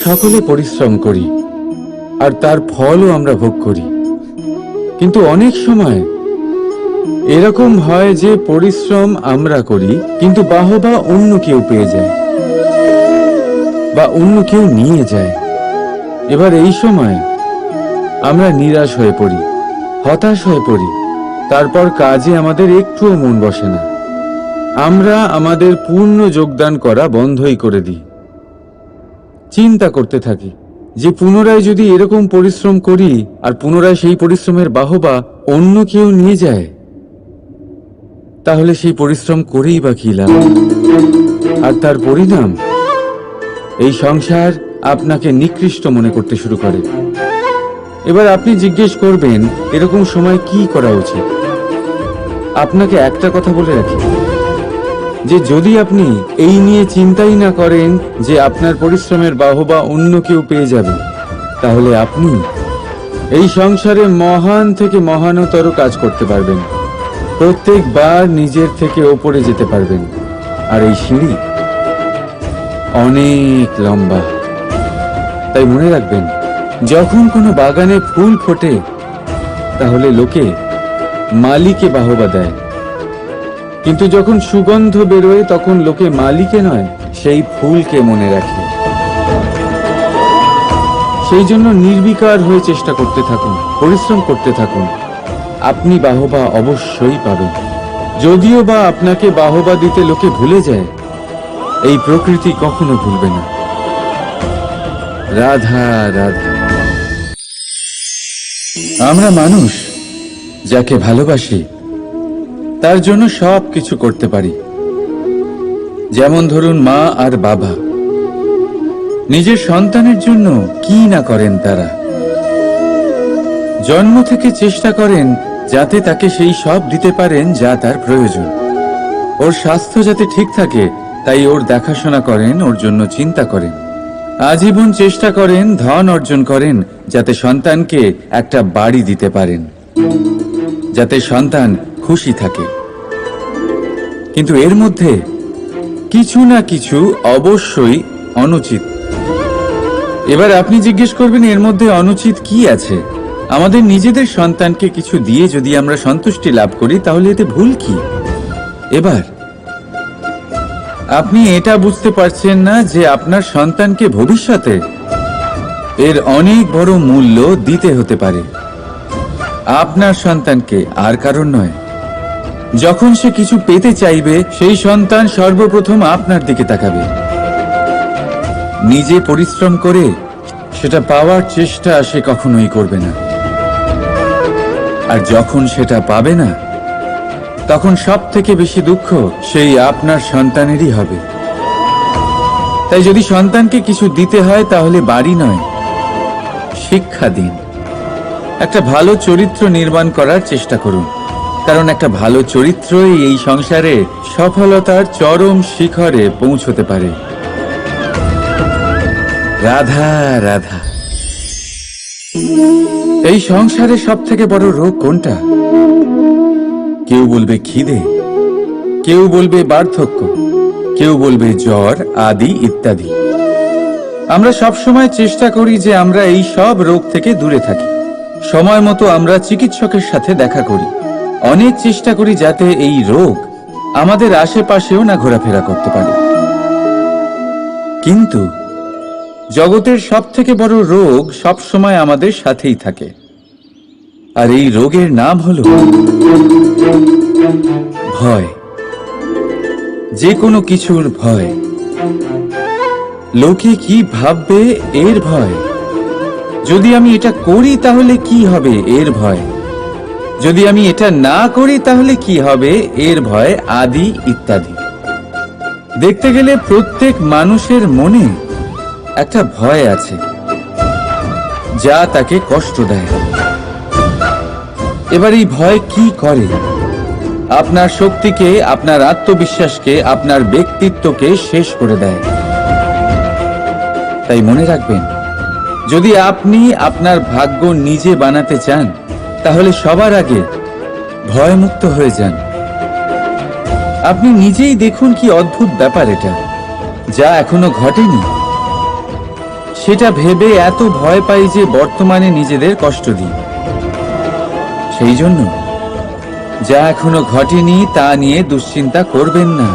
সকলে পরিশ্রম করি আর তার ফলও আমরা ভোগ করি, কিন্তু অনেক সময় এরকম হয় যে পরিশ্রম আমরা করি কিন্তু বাহবা অন্য কেউ পেয়ে যায় বা অন্য কেউ নিয়ে যায়। এবার এই সময় আমরা নিরাশ হয়ে পড়ি, হতাশ হয়ে পড়ি, তারপর কাজে আমাদের একটুও মন বসে না। আমরা আমাদের পূর্ণ যোগদান করা বন্ধই করে দিই। চিন্তা করতে থাকি যে পুনরায় যদি এরকম পরিশ্রম করি আর পুনরায় সেই পরিশ্রমের বাহবা অন্য কেউ নিয়ে যায়, তাহলে সেই পরিশ্রম করেই বা কি লাভ? আর তার পরিণাম এই সংসার আপনাকে নিকৃষ্ট মনে করতে শুরু করে। এবার আপনি জিজ্ঞেস করবেন এরকম সময় কি করা উচিত। আপনাকে একটা কথা বলে রাখি যে যদি আপনি এই নিয়ে চিন্তাই না করেন যে আপনার পরিশ্রমের বাহবা অন্য কেউ পেয়ে যাবে, তাহলে আপনি এই সংসারে মহান থেকে মহানতর কাজ করতে পারবেন, প্রত্যেকবার নিজের থেকে ওপরে যেতে পারবেন। আর এই সিঁড়ি অনেক লম্বা। তাই মনে রাখবেন, যখন কোনো বাগানে ফুল ফোটে তাহলে লোকে মালিকে বাহবা দেয়, কিন্তু যখন সুগন্ধ বেরোয় তখন লোকে মালিকে নয়, সেই ফুলকে মনে রাখে। সেই জন্য নির্বিকার হয়ে চেষ্টা করতে থাকুন, পরিশ্রম করতে থাকুন, আপনি বাহবা অবশ্যই পাবেন। যদিও বা আপনাকে বাহবা দিতে লোকে ভুলে যায়, এই প্রকৃতি কখনো ভুলবে না। রাধা রাধা। আমরা মানুষ যাকে ভালোবাসি তার জন্য সব কিছু করতে পারি। যেমন ধরুন মা আর বাবা নিজের সন্তানের জন্য কি না করেন। তারা জন্ম থেকে চেষ্টা করেন যাতে তাকে সেই সব দিতে পারেন যা তার প্রয়োজন। ওর স্বাস্থ্য যাতে ঠিক থাকে তাই ওর দেখাশোনা করেন, ওর জন্য চিন্তা করেন। আজীবন চেষ্টা করেন, ধন অর্জন করেন যাতে সন্তানকে একটা বাড়ি দিতে পারেন, যাতে সন্তান খুশি থাকে। কিন্তু এর মধ্যে কিছু না কিছু অবশ্যই অনুচিত। এবার আপনি জিজ্ঞেস করবেন এর মধ্যে অনুচিত কি আছে? আমাদের নিজেদের সন্তানকে কিছু দিয়ে যদি আমরা সন্তুষ্টি লাভ করি তাহলে এতে ভুল কি? এবার আপনি এটা বুঝতে পারছেন না যে আপনার সন্তানকে ভবিষ্যতে এর অনেক বড় মূল্য দিতে হতে পারে। আপনার সন্তানকে, আর কারণ নয়। যখন সে কিছু পেতে চাইবে সেই সন্তান সর্বপ্রথম আপনার দিকে তাকাবে। নিজে পরিশ্রম করে সেটা পাওয়ার চেষ্টা সে কখনোই করবে না। আর যখন সেটা পাবে না তখন সব থেকে বেশি দুঃখ সেই আপনার সন্তানেরই হবে। তাই যদি সন্তানকে কিছু দিতে হয় তাহলে বাড়ি নয়, শিক্ষা দিন। একটা ভালো চরিত্র নির্মাণ করার চেষ্টা করুন, কারণ একটা ভালো চরিত্রই এই সংসারে সফলতার চরম শিখরে পৌঁছতে পারে। রাধা রাধা। এই সংসারে সব থেকে বড় রোগ কোনটা? কেউ বলবে খিদে, কেউ বলবে বার্ধক্য, কেউ বলবে জ্বর আদি ইত্যাদি। আমরা সব সময় চেষ্টা করি যে আমরা এই সব রোগ থেকে দূরে থাকি। সময় মতো আমরা চিকিৎসকের সাথে দেখা করি। অনেক চেষ্টা করি যাতে এই রোগ আমাদের আশেপাশেও না ঘোরাফেরা করতে পারে। কিন্তু জগতের সব থেকে বড় রোগ সব সময় আমাদের সাথেই থাকে, আর এই রোগের নাম হলো ভয়। যে কোনো কিছুর ভয়। লোকে কি ভাববে এর ভয়। যদি আমি এটা করি তাহলে কি হবে এর ভয়। যদি আমি এটা না করি তাহলে কি হবে এর ভয় আদি ইত্যাদি। দেখতে গেলে প্রত্যেক মানুষের মনে একটা ভয় আছে যা তাকে কষ্ট দেয়। এবার এই ভয় কি করে? আপনার শক্তিকে, আপনার আত্মবিশ্বাসকে, আপনার ব্যক্তিত্বকে শেষ করে দেয়। তাই মনে রাখবেন, যদি আপনি আপনার ভাগ্য নিজে বানাতে চান তাহলে সবার আগে ভয়মুক্ত হয়ে যান। আপনি নিজেই দেখুন কি অদ্ভুত ব্যাপার এটা, যা এখনো ঘটেনি। সেটা ভেবে এত ভয় পাই যে বর্তমানে নিজেদের কষ্ট দিই। সেই জন্য যা এখনো ঘটেনি তা নিয়ে দুশ্চিন্তা করবেন না।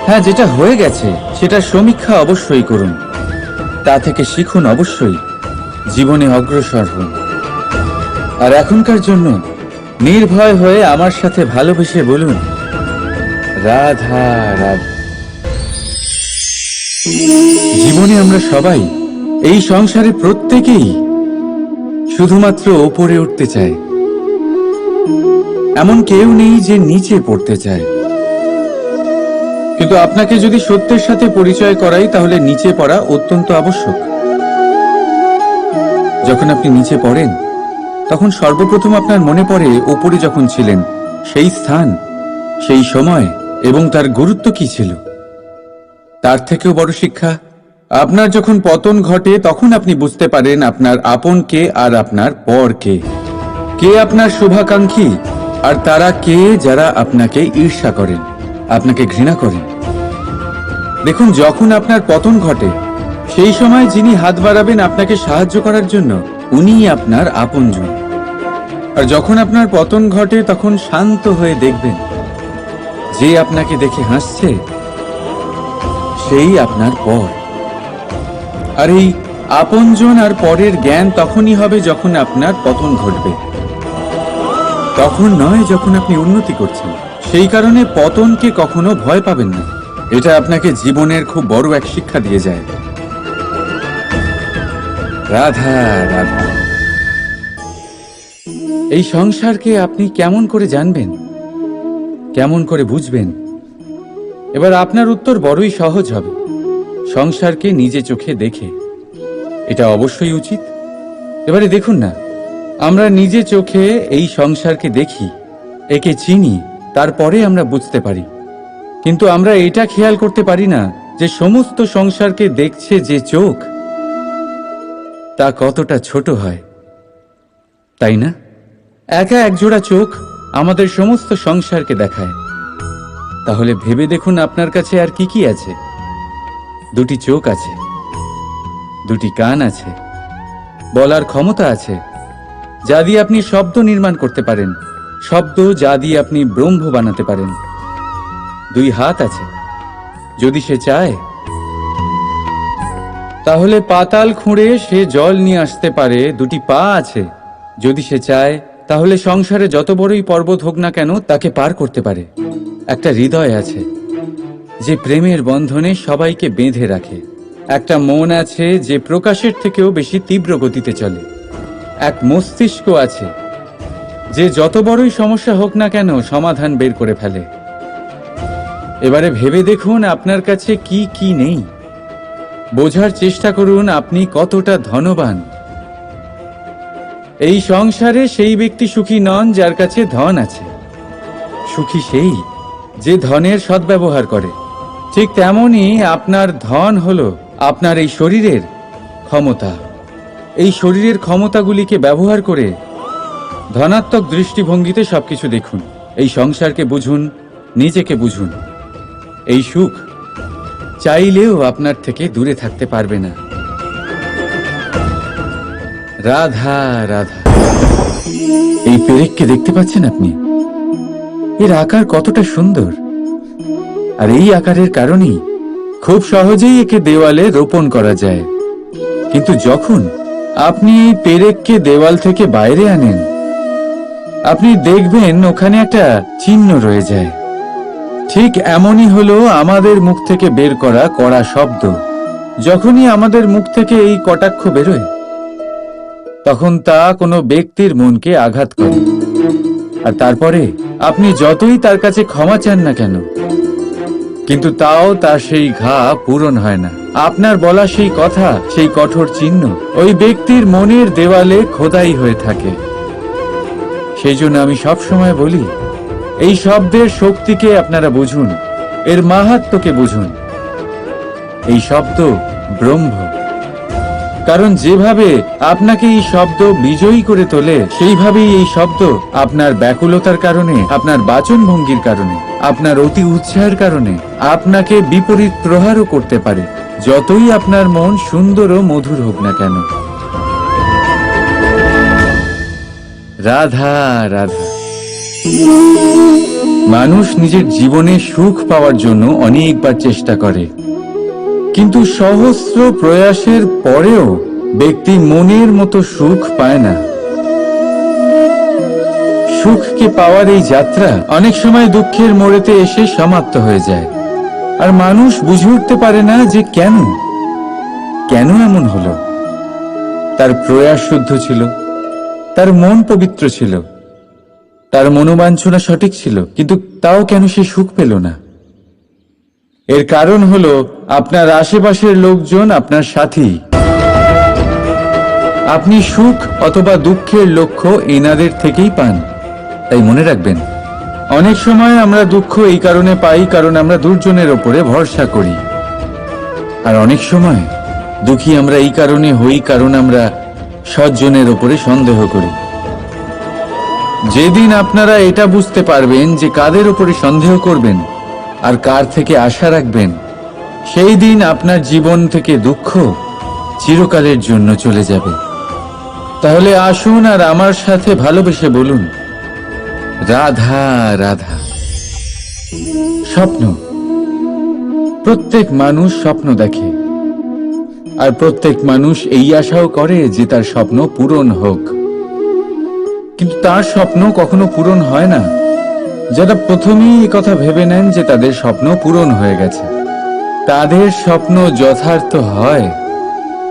হ্যাঁ, যেটা হয়ে গেছে সেটা সমীক্ষা অবশ্যই করুন, তা থেকে শিখুন, অবশ্যই জীবনে অগ্রসর হন। আর এখনকার জন্য নির্ভয় হয়ে আমার সাথে ভালোবেসে বলুন, রাধা রাধা। জীবনে আমরা সবাই, এই সংসারে প্রত্যেকেই শুধুমাত্র ওপরে উঠতে চায়। এমন কেউ নেই যে নিচে পড়তে চায়। কিন্তু আপনাকে যদি সত্যের সাথে পরিচয় করাই, তাহলে নিচে পড়া অত্যন্ত আবশ্যক। যখন আপনি নিচে পড়েন, তখন সর্বপ্রথম আপনার মনে পড়ে ওপরে যখন ছিলেন সেই স্থান, সেই সময় এবং তার গুরুত্ব কি ছিল। তার থেকেও বড় শিক্ষা, আপনার যখন পতন ঘটে তখন আপনি বুঝতে পারেন আপনার আপন কে আর আপনার পর কে। কে আপনার শুভাকাঙ্ক্ষী আর তারা কে যারা আপনাকে ঈর্ষা করেন, আপনাকে ঘৃণা করেন। দেখুন, যখন আপনার পতন ঘটে সেই সময় যিনি হাত বাড়াবেন আপনাকে সাহায্য করার জন্য, উনিই আপনার আপনজন। আর যখন আপনার পতন ঘটে তখন শান্ত হয়ে দেখবেন যে আপনাকে দেখে হাসছে সেই আপনার পর। আর এই আপনজন আর পরের জ্ঞান তখনই হবে যখন আপনার পতন ঘটবে, তখন নয় যখন আপনি উন্নতি করছেন। সেই কারণে পতনকে কখনো ভয় পাবেন না। এটা আপনাকে জীবনের খুব বড় এক শিক্ষা দিয়ে যায়। রাধা রাধা। এই সংসারকে আপনি কেমন করে জানবেন, কেমন করে বুঝবেন? এবার আপনার উত্তর বড়ই সহজ হবে, সংসারকে নিজে চোখে দেখে। এটা অবশ্যই উচিত। এবারে দেখুন না, আমরা নিজে চোখে এই সংসারকে দেখি, একে চিনি, তারপরে আমরা বুঝতে পারি। কিন্তু আমরা এটা খেয়াল করতে পারি না যে সমস্ত সংসারকে দেখছে যে চোখ, তা কতটা ছোট হয়, তাই না? একা একজোড়া চোখ আমাদের সমস্ত সংসারকে দেখায়। তাহলে ভেবে দেখুন আপনার কাছে আর কি কি আছে। দুটি চোখ আছে, দুটি কান আছে, বলার ক্ষমতা আছে যা দিয়ে আপনি শব্দ নির্মাণ করতে পারেন, শব্দ যা দিয়ে আপনি ব্রহ্ম বানাতে পারেন। দুই হাত আছে, যদি সে চায় তাহলে পাতাল খুঁড়ে সে জল নিয়ে আসতে পারে। দুটি পা আছে, যদি সে চায় তাহলে সংসারে যত বড়ই পর্বত হোক না কেন তাকে পার করতে পারে। একটা হৃদয় আছে যে প্রেমের বন্ধনে সবাইকে বেঁধে রাখে। একটা মন আছে যে প্রকাশের থেকেও বেশি তীব্র গতিতে চলে। এক মস্তিষ্ক আছে যে যত বড়ই সমস্যা হোক না কেন সমাধান বের করে ফেলে। এবারে ভেবে দেখুন আপনার কাছে কি কি নেই। বোঝার চেষ্টা করুন আপনি কতটা ধনবান। এই সংসারে সেই ব্যক্তি সুখী নন যার কাছে ধন আছে। সুখী সেই যে ধনের সদ্ব্যবহার করে। ঠিক তেমনই আপনার ধন হলো আপনার এই শরীরের ক্ষমতা। এই শরীরের ক্ষমতাগুলিকে ব্যবহার করে ধনাত্মক দৃষ্টিভঙ্গিতে সবকিছু দেখুন। এই সংসারকে বুঝুন, নিজেকে বুঝুন। এই সুখ চাইলেও আপনার থেকে দূরে থাকতে পারবে না। রাধা রাধা। এই পেরেককে দেখতে পাচ্ছেন আপনি? এর আকার কতটা সুন্দর। আর এই আকারের কারণেই খুব সহজেই একে দেওয়ালে রোপণ করা যায়। কিন্তু যখন আপনি এই পেরেককে দেওয়াল থেকে বাইরে আনেন, আপনি দেখবেন ওখানে একটা চিহ্ন রয়ে যায়। ঠিক এমনই হলো আমাদের মুখ থেকে বের করা কড়া শব্দ। যখনই আমাদের মুখ থেকে এই কটাক্ষ বেরোয়, তখন তা কোনো ব্যক্তির মনকে আঘাত করে। আর তারপরে আপনি যতই তার কাছে ক্ষমা চান না কেন, কিন্তু তাও তার সেই ঘা পূরণ হয় না। আপনার বলা সেই কথা, সেই কঠোর চিহ্ন ওই ব্যক্তির মনের দেওয়ালে খোদাই হয়ে থাকে। সেই জন্য আমি সব সময় বলি, এই শব্দের শক্তিকে আপনারা বুঝুন, এর মাহাত্ম্যকে বুঝুন। এই শব্দ ব্রহ্ম। কারণ যেভাবে আপনাকে এই শব্দ বিজয়ী করে তোলে, সেইভাবেই এই শব্দ আপনার ব্যাকুলতার কারণে, আপনার বাচন ভঙ্গির কারণে, আপনার অতি উৎসাহের কারণে আপনাকে বিপরীত প্রহারও করতে পারে। যতই আপনার মন সুন্দর ও মধুর হোক না কেন। রাধা রাধা। মানুষ নিজের জীবনে সুখ পাওয়ার জন্য অনেকবার চেষ্টা করে, কিন্তু সহস্র প্রয়াসের পরেও ব্যক্তি মনের মতো সুখ পায় না। সুখকে পাওয়ার এই যাত্রা অনেক সময় দুঃখের মোড়েতে এসে সমাপ্ত হয়ে যায়, আর মানুষ বুঝে উঠতে পারে না যে কেন এমন হলো। তার প্রয়াস শুদ্ধ ছিল, তার মন পবিত্র ছিল, তার মনোবাঞ্ছনা সঠিক ছিল, কিন্তু তাও কেন সে সুখ পেল না? এর কারণ হলো আপনার আশেপাশের লোকজন আপনার সাথী। আপনি সুখ অথবা দুঃখের লক্ষ্য এনাদের থেকেই পান। তাই মনে রাখবেন, অনেক সময় আমরা দুঃখ এই কারণে পাই কারণ আমরা দুর্জনের ওপরে ভরসা করি, আর অনেক সময় দুঃখী আমরা এই কারণে হই কারণ আমরা সজ্জনের ওপরে সন্দেহ করি। যেদিন আপনারা এটা বুঝতে পারবেন যে কাদের ওপরে সন্দেহ করবেন আর কার থেকে আশা রাখবেন, সেই দিন আপনার জীবন থেকে দুঃখ চিরকালের জন্য চলে যাবে। তাহলে আসুন আর আমার সাথে ভালোবেসে বলুন, রাধা রাধা। স্বপ্ন, প্রত্যেক মানুষ স্বপ্ন দেখে, আর প্রত্যেক মানুষ এই আশাও করে যে তার স্বপ্ন পূরণ হোক, কিন্তু তার স্বপ্ন কখনো পূরণ হয় না। যারা প্রথমেই এই কথা ভেবে নেন যে তাদের স্বপ্ন পূরণ হয়ে গেছে, তাদের স্বপ্ন যথার্থ হয়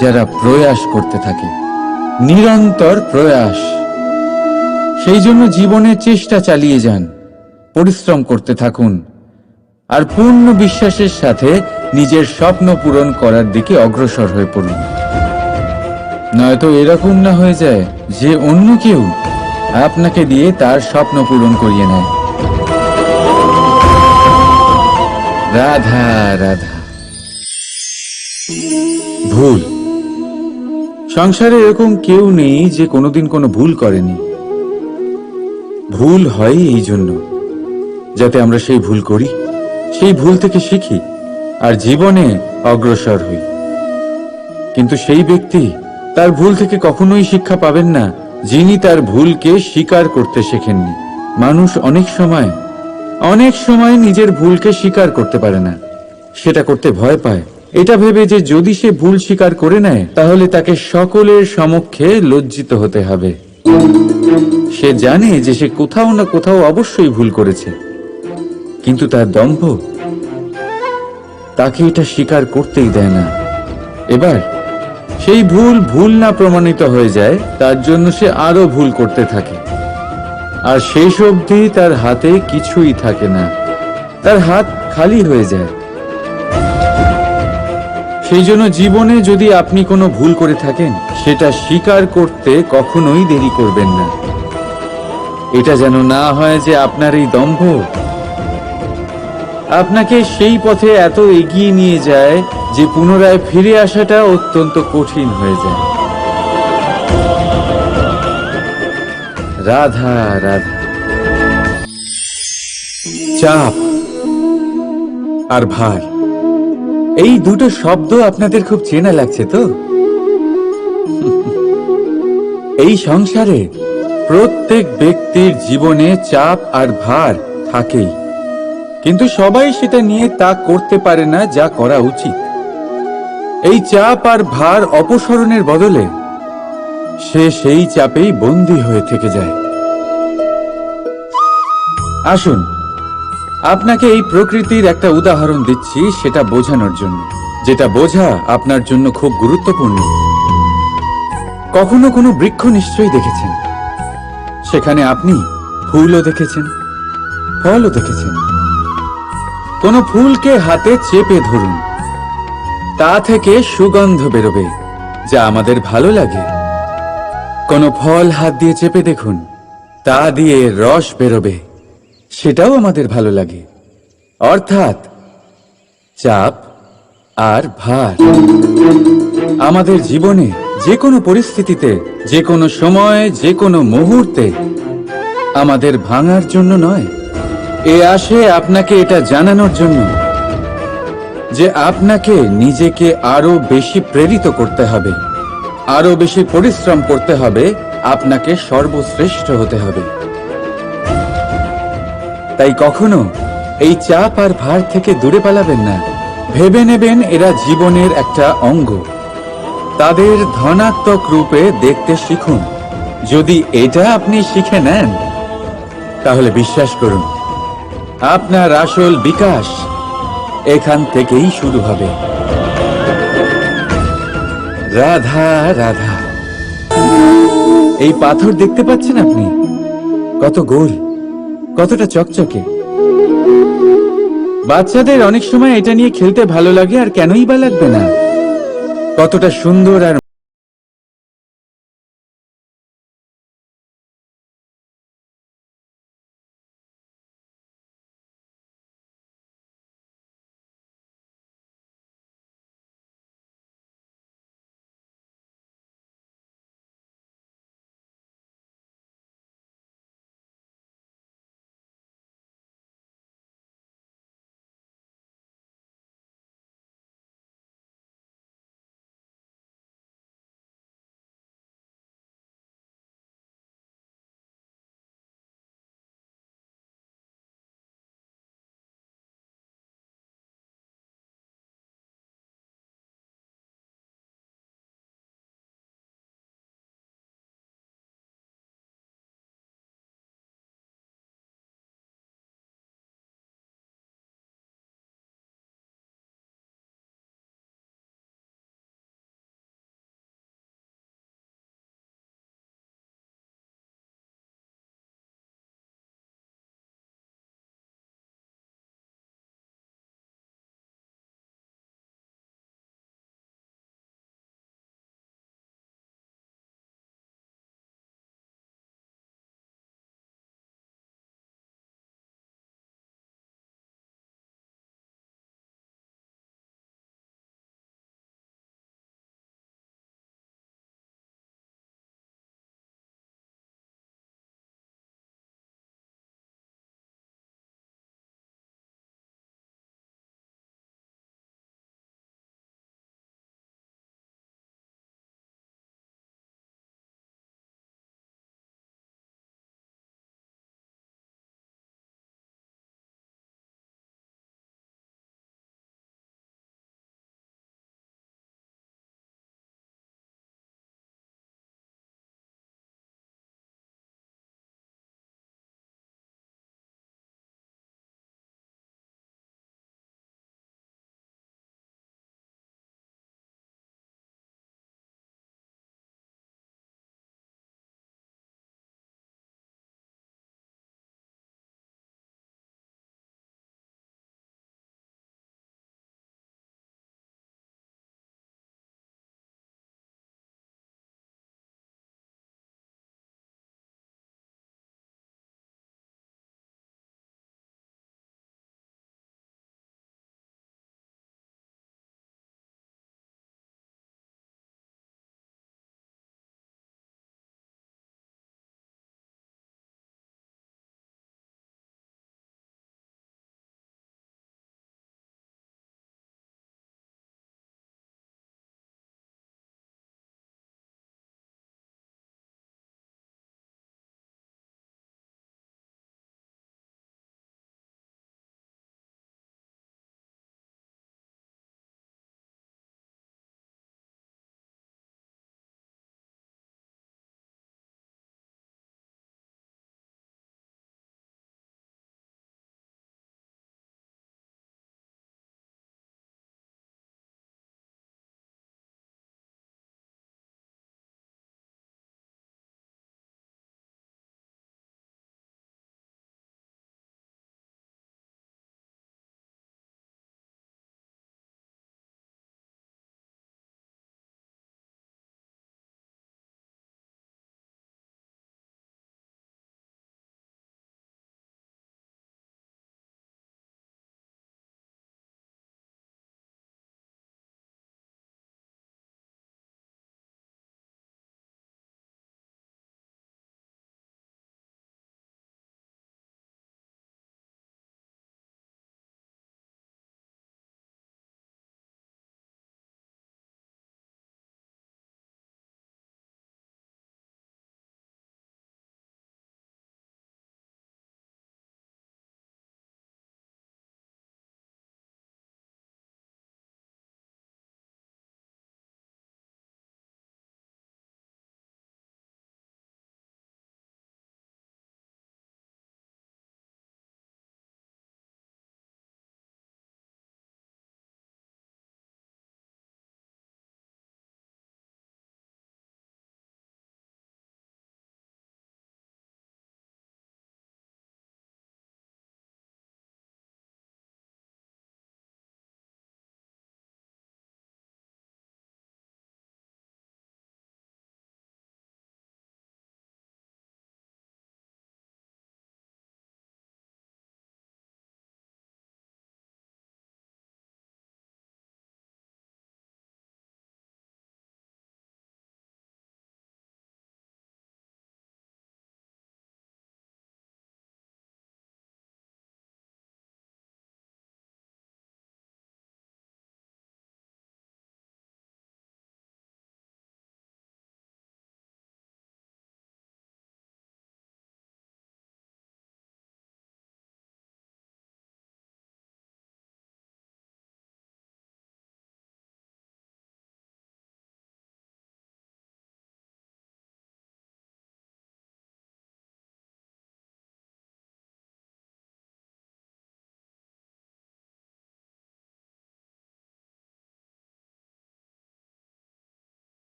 যারা প্রয়াস করতে থাকে, নিরন্তর প্রয়াস। সেই জন্য জীবনে চেষ্টা চালিয়ে যান, পরিশ্রম করতে থাকুন, আর পূর্ণ বিশ্বাসের সাথে নিজের স্বপ্ন পূরণ করার দিকে অগ্রসর হয়ে পড়ুন। নয়তো এরকম না হয়ে যায় যে অন্য কেউ আপনাকে দিয়ে তার স্বপ্ন পূরণ করিয়ে নেয়। রাধা রাধা। ভুল, সংসারে এরকম কেউ নেই যে কোনোদিন কোনো ভুল করেনি। ভুল হয় এই জন্য যাতে আমরা সেই ভুল করি, সেই ভুল থেকে শিখি আর জীবনে অগ্রসর হই। কিন্তু সেই ব্যক্তি তার ভুল থেকে কখনোই শিক্ষা পাবেন না যিনি তার ভুলকে স্বীকার করতে শেখেননি। মানুষ অনেক সময় নিজের ভুলকে স্বীকার করতে পারে না, সেটা করতে ভয় পায়, এটা ভেবে যে যদি সে ভুল স্বীকার করে নেয় তাহলে তাকে সকলের সমক্ষে লজ্জিত হতে হবে। সে জানে যে সে কোথাও না কোথাও অবশ্যই ভুল করেছে, কিন্তু তার দম্ভ তাকে এটা স্বীকার করতেই দেয় না। এবার সেই ভুল না প্রমাণিত হয়ে যায়, তার জন্য সে আরো ভুল করতে থাকে, আর শেষ অবধি তার হাতে কিছুই থাকে না, তার হাত খালি হয়ে যায়। সেই জন্য জীবনে যদি আপনি কোনো ভুল করে থাকেন, সেটা স্বীকার করতে কখনোই দেরি করবেন না। এটা যেন না হয় যে আপনার এই দম্ভ আপনাকে সেই পথে এত এগিয়ে নিয়ে যায় যে পুনরায় ফিরে আসাটা অত্যন্ত কঠিন হয়ে যায়। রাধা রাধা। চাপ আর ভার, এই দুটো শব্দ আপনাদের খুব চেনা লাগছে তো? এই সংসারে প্রত্যেক ব্যক্তির জীবনে চাপ আর ভার থাকেই, কিন্তু সবাই সেটা নিয়ে তা করতে পারে না যা করা উচিত। এই চাপ আর ভার অপসরণের বদলে সে সেই চাপেই বন্দী হয়ে থেকে যায়। আসুন, আপনাকে এই প্রকৃতির একটা উদাহরণ দিচ্ছি, সেটা বোঝানোর জন্য, যেটা বোঝা আপনার জন্য খুব গুরুত্বপূর্ণ। কখনো কোনো বৃক্ষ নিশ্চয়ই দেখেছেন, সেখানে আপনি ফুলও দেখেছেন, ফলও দেখেছেন। কোনো ফুলকে হাতে চেপে ধরুন, তা থেকে সুগন্ধ বেরোবে যা আমাদের ভালো লাগে। কোনো ফল হাত দিয়ে চেপে দেখুন, তা দিয়ে রস বেরোবে, সেটাও আমাদের ভালো লাগে। অর্থাৎ চাপ আর ভার আমাদের জীবনে যে কোনো পরিস্থিতিতে, যে কোনো সময়, যে কোনো মুহূর্তে আমাদের ভাঙার জন্য নয়, এ আসে আপনাকে এটা জানানোর জন্য যে আপনাকে নিজেকে আরো বেশি প্রেরিত করতে হবে, আরো বেশি পরিশ্রম করতে হবে, আপনাকে সর্বশ্রেষ্ঠ হতে হবে। তাই কখনো এই চাপ আর ভার থেকে দূরে পালাবেন না। ভেবে নেবেন এরা জীবনের একটা অঙ্গ। তাদের ধনাত্মক রূপে দেখতে শিখুন। যদি এটা আপনি শিখে নেন, তাহলে বিশ্বাস করুন, আপনার আসল বিকাশ এখান থেকেই শুরু হবে। রাধা রাধা। এই পাথর দেখতে পাচ্ছেন আপনি? কত গোল, কতটা চকচকে। বাচ্চাদের অনেক সময় এটা নিয়ে খেলতে ভালো লাগে, আর কেনই বা লাগবে না? কতটা সুন্দর আর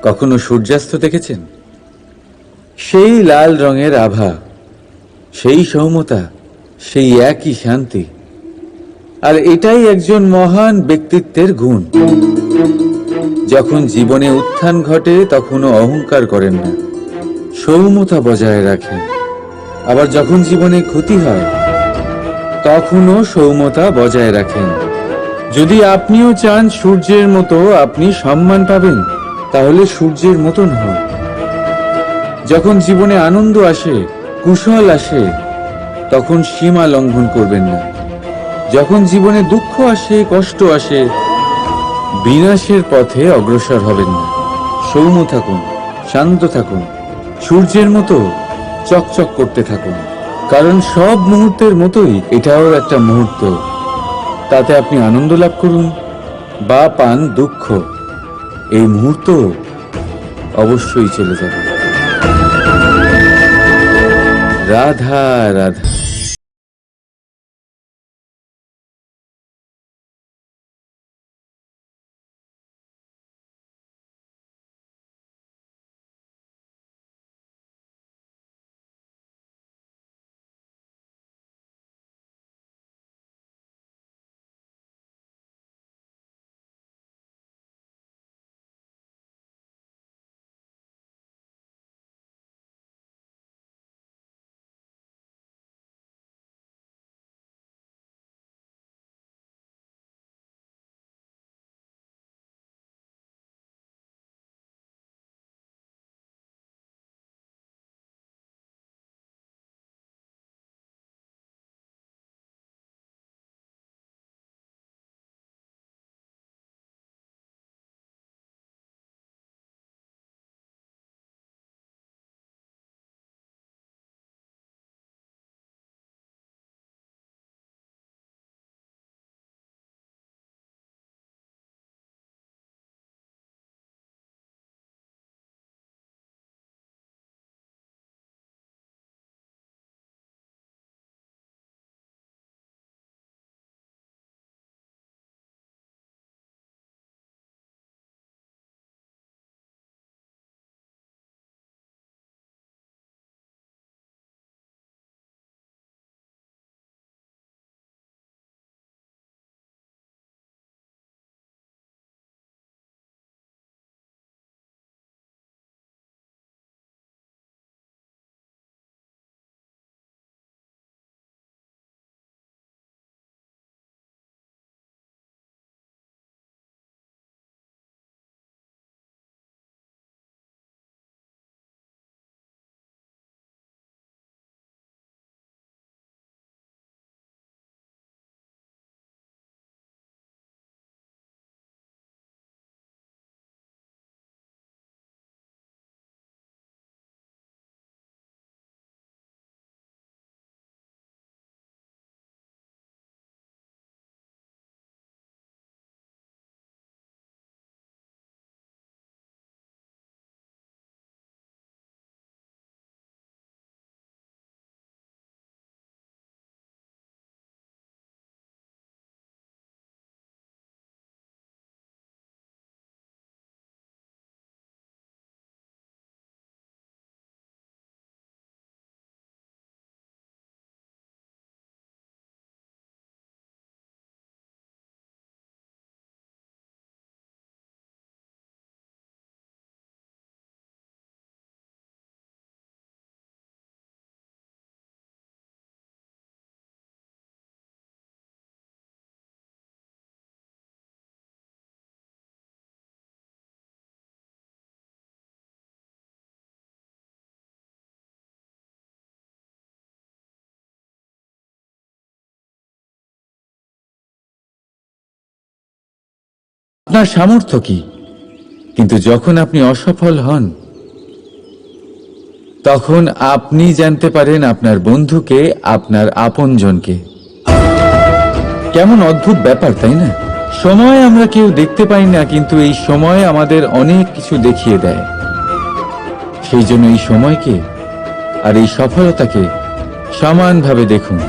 কখনো সূর্যাস্ত দেখেছেন? সেই লাল রঙের আভা, সেই সৌম্যতা, সেই একই শান্তি। আর এটাই একজন মহান ব্যক্তিত্বের গুণ। যখন জীবনে উত্থান ঘটে তখনও অহংকার করেন না, সৌম্যতা বজায় রাখেন। আবার যখন জীবনে ক্ষতি হয় তখনও সৌম্যতা বজায় রাখেন। যদি আপনিও চান সূর্যের মতো আপনি সম্মান পাবেন, তাহলে সূর্যের মতন হন। যখন জীবনে আনন্দ আসে, কুশল আসে, তখন সীমা লঙ্ঘন করবেন না। যখন জীবনে দুঃখ আসে, কষ্ট আসে, বিনাশের পথে অগ্রসর হবেন না। সৌম্য থাকুন, শান্ত থাকুন, সূর্যের মতো চকচক করতে থাকুন। কারণ সব মুহূর্তের মতোই এটাও একটা মুহূর্ত। তাতে আপনি আনন্দ লাভ করুন বা পান দুঃখ, এই মুহূর্ত অবশ্যই চলে যাবে। রাধা রাধা। আপনার সামর্থ্য কি? কিন্তু যখন আপনি অসফল হন, তখন আপনি জানতে পারেন আপনার বন্ধুকে, আপনার আপনজনকে। কেমন অদ্ভুত ব্যাপার, তাই না? সময় আমরা কেউ দেখতে পাই না, কিন্তু এই সময় আমাদের অনেক কিছু দেখিয়ে দেয়। সেই জন্য এই সময়কে আর এই সফলতাকে সমানভাবে দেখুন,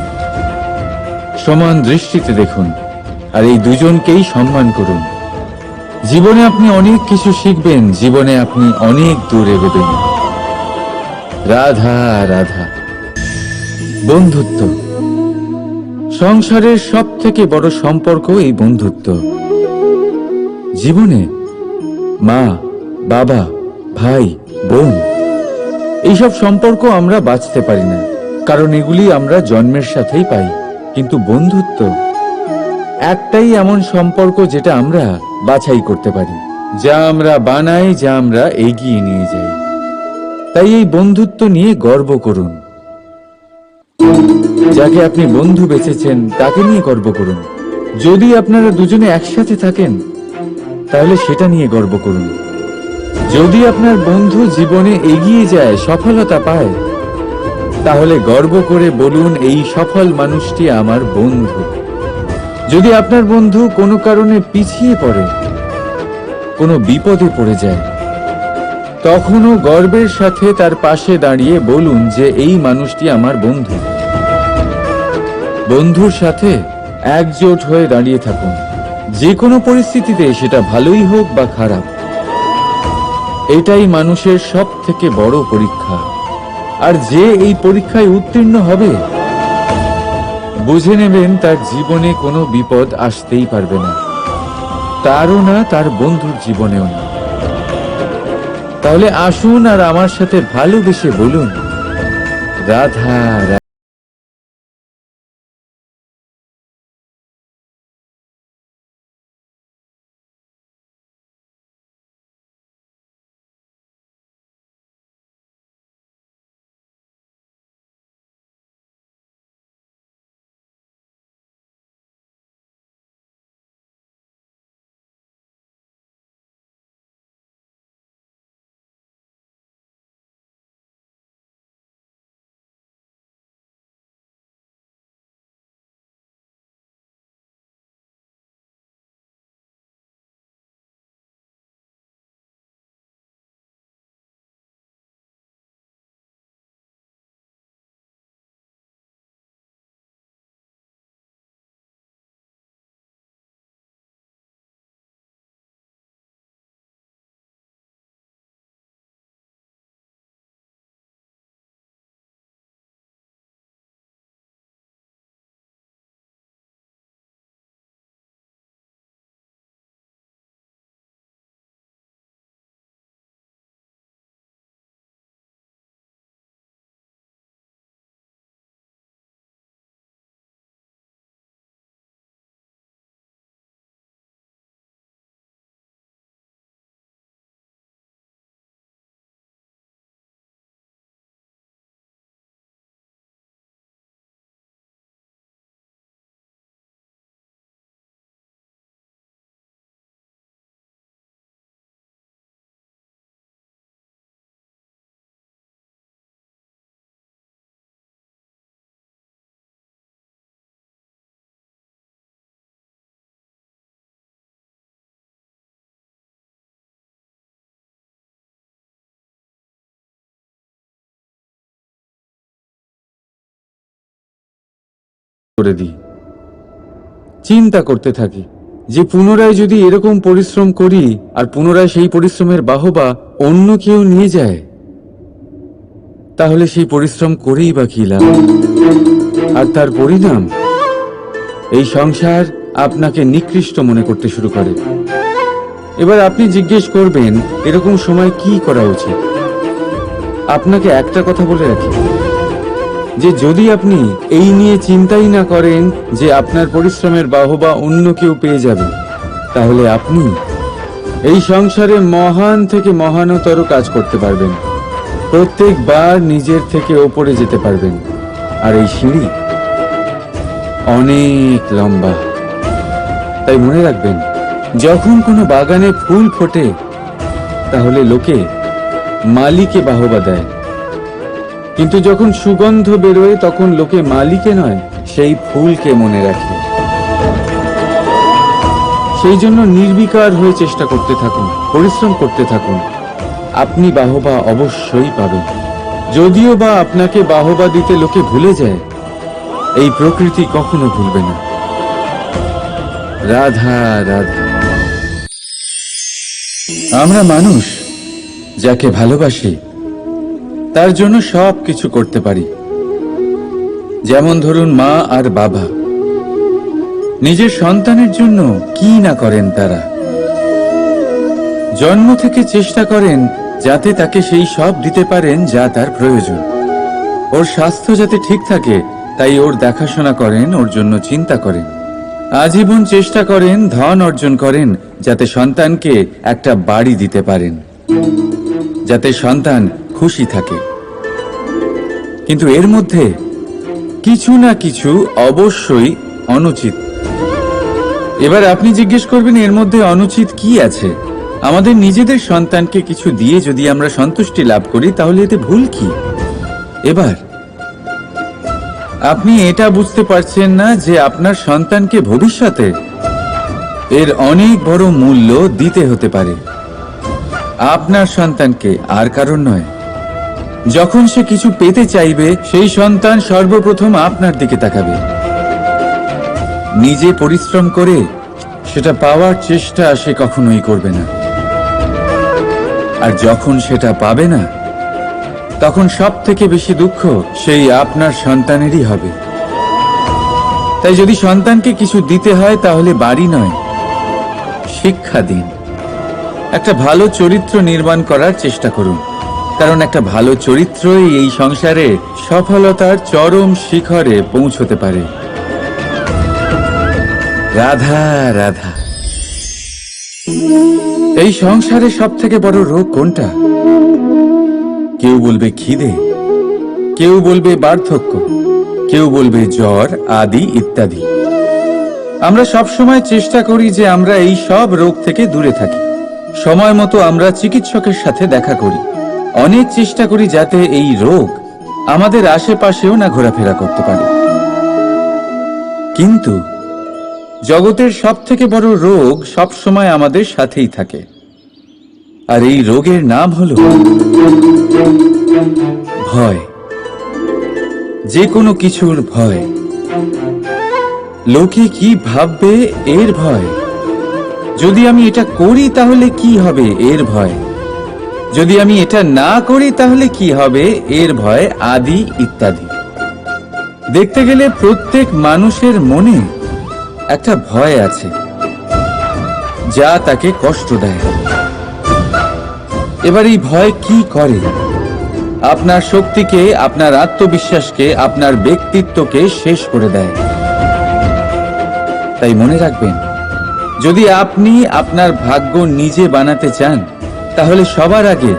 সমান দৃষ্টিতে দেখুন, আর এই দুজনকেই সম্মান করুন। জীবনে আপনি অনেক কিছু শিখবেন, জীবনে আপনি অনেক দূর এগোবেন। রাধা রাধা। বন্ধুত্ব সংসারের সব থেকে বড় সম্পর্ক এই বন্ধুত্ব। জীবনে মা, বাবা, ভাই, বোন এইসব সম্পর্ক আমরা বাঁচতে পারি না, কারণ এগুলি আমরা জন্মের সাথেই পাই। কিন্তু বন্ধুত্ব একটাই এমন সম্পর্ক যেটা আমরা বাছাই করতে পারি, যা আমরা বানাই, যা আমরা এগিয়ে নিয়ে যাই। তাই এই বন্ধুত্ব নিয়ে গর্ব করুন। যাকে আপনি বন্ধু বেছেছেন তাকে নিয়ে গর্ব করুন। যদি আপনারা দুজনে একসাথে থাকেন তাহলে সেটা নিয়ে গর্ব করুন। যদি আপনার বন্ধু জীবনে এগিয়ে যায়, সফলতা পায়, তাহলে গর্ব করে বলুন, এই সফল মানুষটি আমার বন্ধু। যদি আপনার বন্ধু কোনো কারণে পিছিয়ে পড়ে, কোনো বিপদে পড়ে যায়, তখনও গর্বের সাথে তার পাশে দাঁড়িয়ে বলুন যে এই মানুষটি আমার বন্ধু। বন্ধুর সাথে একজোট হয়ে দাঁড়িয়ে থাকুন, যে কোনো পরিস্থিতিতে, সেটা ভালোই হোক বা খারাপ। এটাই মানুষের সব থেকে বড় পরীক্ষা। আর যে এই পরীক্ষায় উত্তীর্ণ হবে, বুঝে নেবেন তার জীবনে কোনো বিপদ আসতেই পারবে না, তারও না, তার বন্ধুর জীবনেও না। তাহলে আসুন আর আমার সাথে ভালোবেসে বলুন, রাধা রাধা। করে দিই, চিন্তা করতে থাকি যে পুনরায় যদি এরকম পরিশ্রম করি আর পুনরায় সেই পরিশ্রমের বাহবা অন্য কেউ নিয়ে যায়, তাহলে সেই পরিশ্রম করেই বা কি লাভ? আর তার পরিণাম, এই সংসার আপনাকে নিকৃষ্ট মনে করতে শুরু করে। এবার আপনি জিজ্ঞেস করবেন, এরকম সময় কি করা উচিত? আপনাকে একটা কথা বলে রাখি, যে যদি আপনি এই নিয়ে চিন্তাই না করেন যে আপনার পরিশ্রমের বাহবা অন্য কেউ পেয়ে যাবে, তাহলে আপনি এই সংসারে মহান থেকে মহানতর কাজ করতে পারবেন। প্রত্যেকবার নিজের থেকে ওপরে যেতে পারবেন। আর এই সিঁড়ি অনেক লম্বা। তাই মনে রাখবেন, যখন কোনো বাগানে ফুল ফোটে, তাহলে লোকে মালিকে বাহবা দেয়, কিন্তু যখন সুগন্ধ বেরোয় তখন লোকে মালিকে নয়, সেই ফুলকে মনে রাখে। সেই জন্য নির্বিকার হয়ে চেষ্টা করতে থাকুন, পরিশ্রম করতে থাকুন। আপনি বাহবা অবশ্যই পাবেন। যদিও বা আপনাকে বাহবা দিতে লোকে ভুলে যায়, এই প্রকৃতি কখনো ভুলবে না। রাধা রাধা। আমরা মানুষ যাকে ভালোবাসি তার জন্য সব কিছু করতে পারি। যেমন ধরুন, মা আর বাবা নিজের সন্তানের জন্য কি না করেন। তারা জন্ম থেকে চেষ্টা করেন যাতে তাকে সেই সব দিতে পারেন যা তার প্রয়োজন। ওর স্বাস্থ্য যাতে ঠিক থাকে তাই ওর দেখাশোনা করেন, ওর জন্য চিন্তা করেন। আজীবন চেষ্টা করেন, ধন অর্জন করেন যাতে সন্তানকে একটা বাড়ি দিতে পারেন, যাতে সন্তান খুশি থাকে। কিন্তু এর মধ্যে কিছু না কিছু অবশ্যই অনুচিত। এবার আপনি জিজ্ঞেস করবেন, এর মধ্যে অনুচিত কি আছে? আমাদের নিজেদের সন্তানকে কিছু দিয়ে যদি আমরা সন্তুষ্টি লাভ করি তাহলে এতে ভুল কি? এবার আপনি এটা বুঝতে পারছেন না যে আপনার সন্তানকে ভবিষ্যতে এর অনেক বড় মূল্য দিতে হতে পারে। আপনার সন্তানকে, আর কারণ নয়। যখন সে কিছু পেতে চাইবে সেই সন্তান সর্বপ্রথম আপনার দিকে তাকাবে। নিজে পরিশ্রম করে সেটা পাওয়ার চেষ্টা সে কখনোই করবে না। আর যখন সেটা পাবে না তখন সব থেকে বেশি দুঃখ সেই আপনার সন্তানেরই হবে। তাই যদি সন্তানকে কিছু দিতে হয় তাহলে বাড়ি নয়, শিক্ষা দিন। একটা ভালো চরিত্র নির্মাণ করার চেষ্টা করুন, কারণ একটা ভালো চরিত্রই এই সংসারে সফলতার চরম শিখরে পৌঁছতে পারে। রাধা রাধা। এই সংসারে সব থেকে বড় রোগ কোনটা? কেউ বলবে খিদে, কেউ বলবে বার্ধক্য, কেউ বলবে জ্বর আদি ইত্যাদি। আমরা সব সময় চেষ্টা করি যে আমরা এই সব রোগ থেকে দূরে থাকি। সময় মতো আমরা চিকিৎসকের সাথে দেখা করি। অনেক চেষ্টা করি যাতে এই রোগ আমাদের আশেপাশেও না ঘোরাফেরা করতে পারে। কিন্তু জগতের সব থেকে বড় রোগ সব সময় আমাদের সাথেই থাকে, আর এই রোগের নাম হলো ভয়। যে কোনো কিছুর ভয়। লোকে কি ভাববে এর ভয়। যদি আমি এটা করি তাহলে কি হবে এর ভয়। যদি আমি এটা না করি তাহলে কি হবে এর ভয় আদি ইত্যাদি। দেখতে গেলে প্রত্যেক মানুষের মনে একটা ভয় আছে যা তাকে কষ্ট দেয়। এবার এই ভয় কি করে? আপনার শক্তিকে, আপনার আত্মবিশ্বাসকে, আপনার ব্যক্তিত্বকে শেষ করে দেয়। তাই মনে রাখবেন, যদি আপনি আপনার ভাগ্য নিজে বানাতে চান তাহলে সবার আগে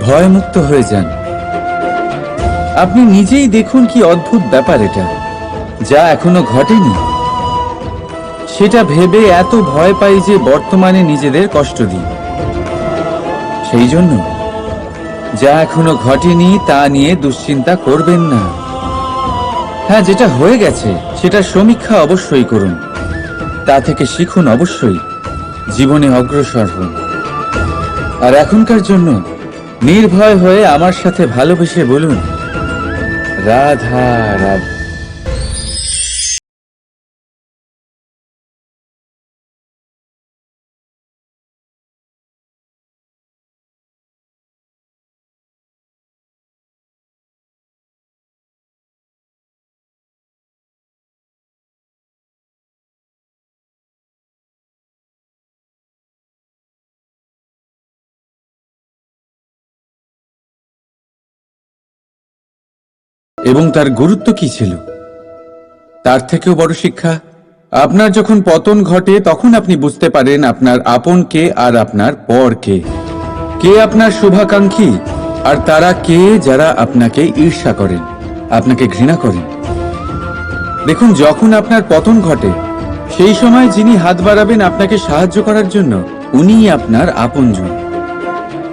ভয়মুক্ত হয়ে যান। আপনি নিজেই দেখুন কি অদ্ভুত ব্যাপার এটা, যা এখনো ঘটেনি সেটা ভেবে এত ভয় পাই যে বর্তমানে নিজেদের কষ্ট দিই। সেই জন্য যা এখনো ঘটেনি তা নিয়ে দুশ্চিন্তা করবেন না। হ্যাঁ, যেটা হয়ে গেছে সেটা সমীক্ষা অবশ্যই করুন, তা থেকে শিখুন, অবশ্যই জীবনে অগ্রসর হন। আর এখনকার জন্য নির্ভয় হয়ে আমার সাথে ভালোবেসে বলুন, রাধা রাধা। এবং তার গুরুত্ব কি ছিল? তার থেকেও বড় শিক্ষা, আপনার যখন পতন ঘটে তখন আপনি বুঝতে পারেন আপনার আপন কে আর আপনার পর কে। কে আপনার শুভাকাঙ্ক্ষী আর তারা কে যারা আপনাকে ঈর্ষা করেন, আপনাকে ঘৃণা করেন। দেখুন, যখন আপনার পতন ঘটে সেই সময় যিনি হাত বাড়াবেন আপনাকে সাহায্য করার জন্য উনিই আপনার আপনজন।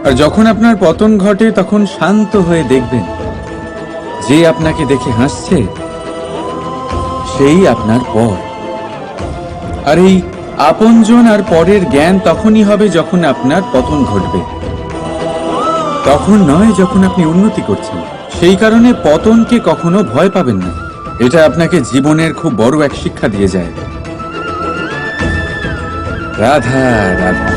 আর যখন আপনার পতন ঘটে তখন শান্ত হয়ে দেখবেন যে আপনাকে দেখে হাসছে সেই আপনার পর। আর এই আপনজন আর পরের জ্ঞান তখনই হবে যখন আপনার পতন ঘটবে, তখন নয় যখন আপনি উন্নতি করছেন। সেই কারণে পতনকে কখনো ভয় পাবেন না। এটা আপনাকে জীবনের খুব বড় এক শিক্ষা দিয়ে যায়। রাধা রাধা।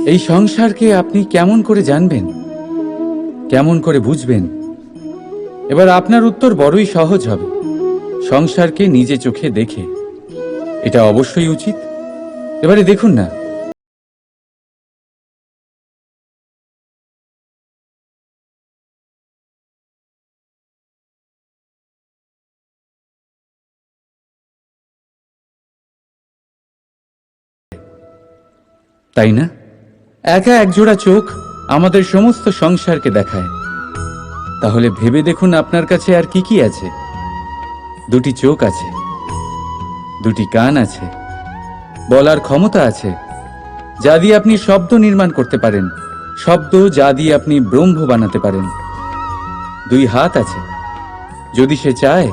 এই সংসারকে আপনি কেমন করে জানবেন, কেমন করে বুঝবেন? এবার আপনার উত্তর বড়ই সহজ হবে, সংসারকে নিজে চোখে দেখে। এটা অবশ্যই উচিত। এবারে দেখুন না, তাই না? একা একজোড়া চোখ আমাদের সমস্ত সংসারকে দেখায়। তাহলে ভেবে দেখুন আপনার কাছে আর কি কি আছে। দুটি চোখ আছে, দুটি কান আছে, বলার ক্ষমতা আছে, যা দিয়ে আপনি শব্দ নির্মাণ করতে পারেন, শব্দ যা দিয়ে আপনি ব্রহ্ম বানাতে পারেন। দুই হাত আছে, যদি সে চায়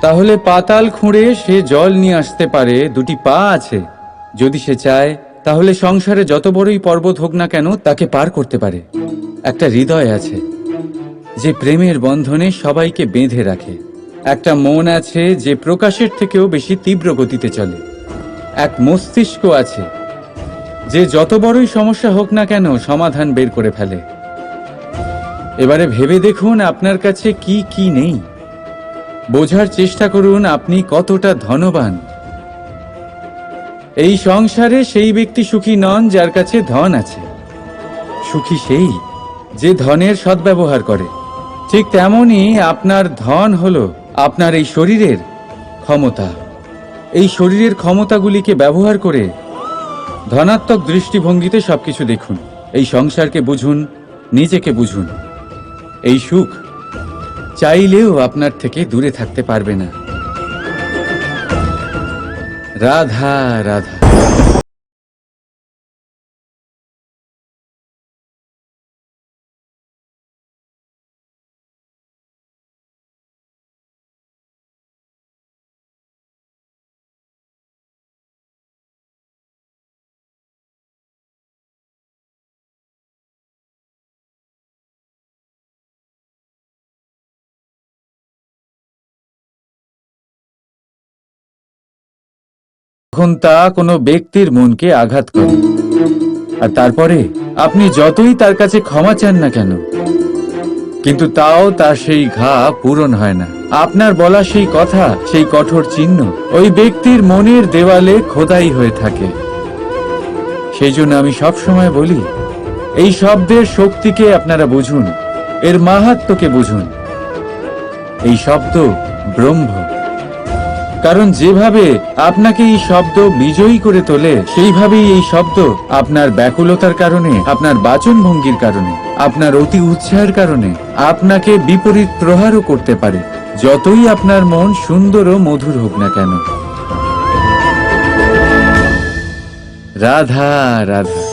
তাহলে পাতাল খুঁড়ে সে জল নিয়ে আসতে পারে। দুটি পা আছে, যদি সে চায় তাহলে সংসারে যত বড়ই পর্বত হোক না কেন তাকে পার করতে পারে। একটা হৃদয় আছে, যে প্রেমের বন্ধনে সবাইকে বেঁধে রাখে। একটা মন আছে, যে প্রকাশের থেকেও বেশি তীব্র গতিতে চলে। এক মস্তিষ্ক আছে, যে যত বড়ই সমস্যা হোক না কেন সমাধান বের করে ফেলে। এবারে ভেবে দেখুন আপনার কাছে কি কি নেই। বোঝার চেষ্টা করুন আপনি কতটা ধনবান। এই সংসারে সেই ব্যক্তি সুখী নন যার কাছে ধন আছে। সুখী সেই যে ধনের সদ্ব্যবহার করে। ঠিক তেমনই আপনার ধন হলো আপনার এই শরীরের ক্ষমতা। এই শরীরের ক্ষমতাগুলিকে ব্যবহার করে ধনাত্মক দৃষ্টিভঙ্গিতে সবকিছু দেখুন। এই সংসারকে বুঝুন, নিজেকে বুঝুন। এই সুখ চাইলেও আপনার থেকে দূরে থাকতে পারবে না। রাধা রাধা। তখন তা কোনো ব্যক্তির মনকে আঘাত করে, আর তারপরে আপনি যতই তার কাছে ক্ষমা চান না কেন, কিন্তু তাও তার সেই ঘা পূরণ হয় না। আপনার বলা সেই কথা, সেই কঠোর চিহ্ন ওই ব্যক্তির মনের দেওয়ালে খোদাই হয়ে থাকে। সেই জন্য আমি সব সময় বলি, এই শব্দের শক্তিকে আপনারা বুঝুন, এর মাহাত্ম্যকে বুঝুন। এই শব্দ ব্রহ্ম। কারণ যেভাবে আপনাকে এই শব্দ বিজয়ী করে তোলে, সেইভাবেই এই শব্দ আপনার ব্যাকুলতার কারণে, আপনার বাচন ভঙ্গির কারণে, আপনার অতি উৎসাহের কারণে আপনাকে বিপরীত প্রহারও করতে পারে, যতই আপনার মন সুন্দর ও মধুর হোক না কেন। রাধা রাধা।